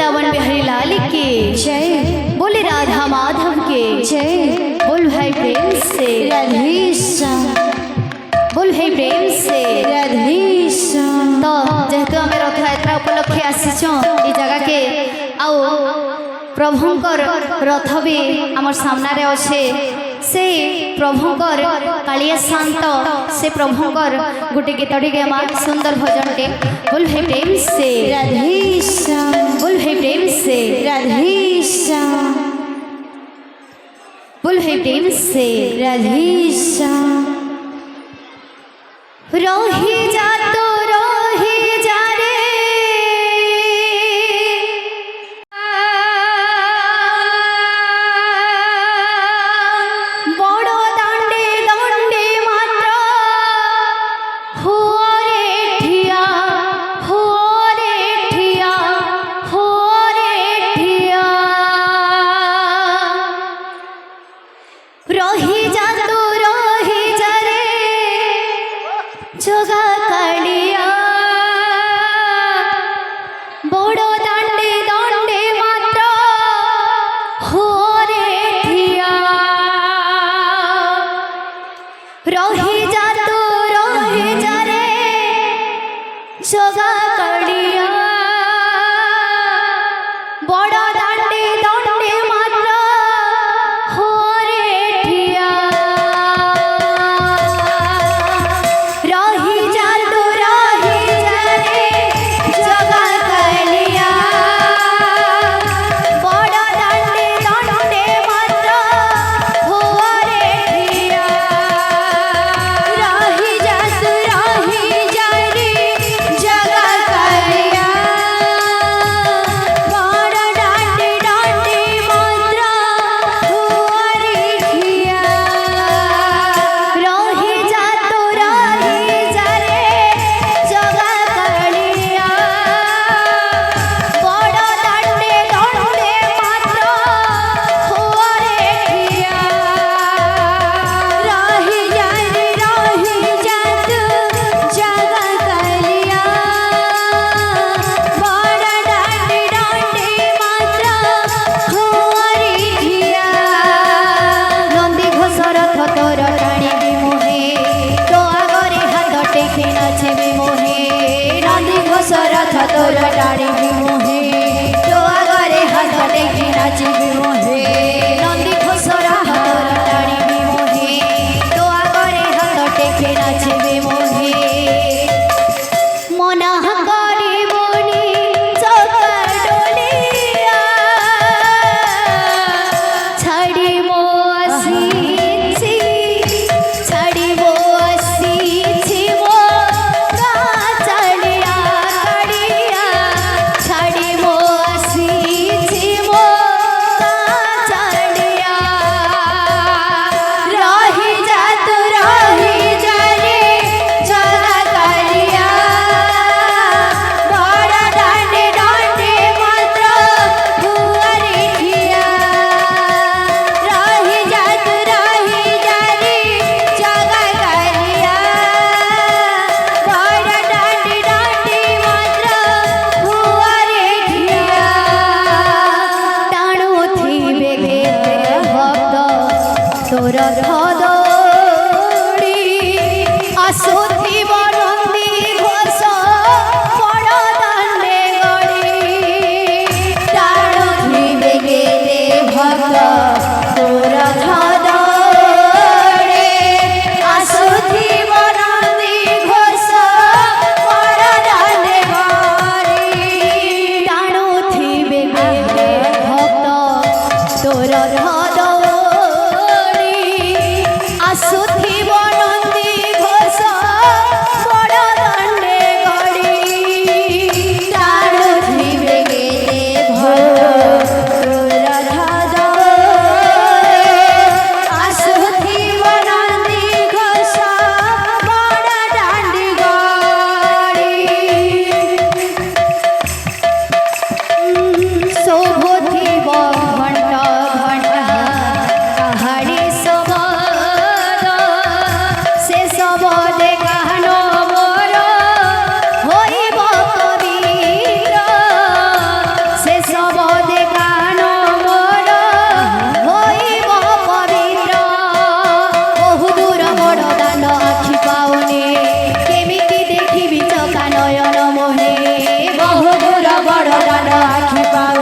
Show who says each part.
Speaker 1: वृंदावन बिहारी लाल के जय। बोले राधा माधव के जय। बोल भाई प्रेम से
Speaker 2: राधेश्याम
Speaker 1: बोल भाई प्रेम से।
Speaker 2: राधेश्याम
Speaker 1: तो जेहेतु आम रथ यात्रा उपलक्षे आसीच ये जगह के आओ प्रभुंकर रथ भी आम सामने अच्छे से प्रभुंकर कालिया शांत से प्रभुंकर गोटे गीत टे सुंदर भजन टे। बोल भाई प्रेम से
Speaker 2: राधेश्याम
Speaker 1: बोल भाई प्रेम से
Speaker 2: राधेश्याम
Speaker 1: बोल भाई प्रेम से।
Speaker 2: राधेश्याम
Speaker 1: रही जा तो रही जा रे बड़ दांडे दांडे मात्र हो रे ठिया हो रे ठिया हो रे ठिया रही जा तो रही जा रे जोगा कालिया बड़ो दांडे दांडे मात्र हो रे ठिया रही जा तो रही जा रे जोगा कालिया बड़ो दांडे दांडे मात्र हो रे ठिया रही जा तो रही जा रे जगा कालिया बड़ दांडे दांडे मात्र हो रे ठिया रही जा तो रही जा रे जगा कालिया बड़ दांडे दांडे मात्र हो रे ठिया रही जा तो रही जा रे जगा कालिया बड़ दांडे दांडे मात्र हो रे ठिया रही जा रे रही जा तू जगा कालिया बड़ दांडे दांडे मात्र हो रे ठिया नंदी घोषर थतर टाणिबी मोहे तो आगरे हाथ टेकी नाचिबी मोहे नंदी घोषर थतर टाणिबी मोहे तो आगरे हाथ टेकी नाचिबी मोहे नंदी घोषर हाथ टाणिबी मोहे तो आगरे हाथ टेकी नाचिबी मोहे मना करिबोनी चका डोलिया छाड़िबो आसीछि छाड़िबो आसीछि मो कालिया कालिया दांड आखि पाव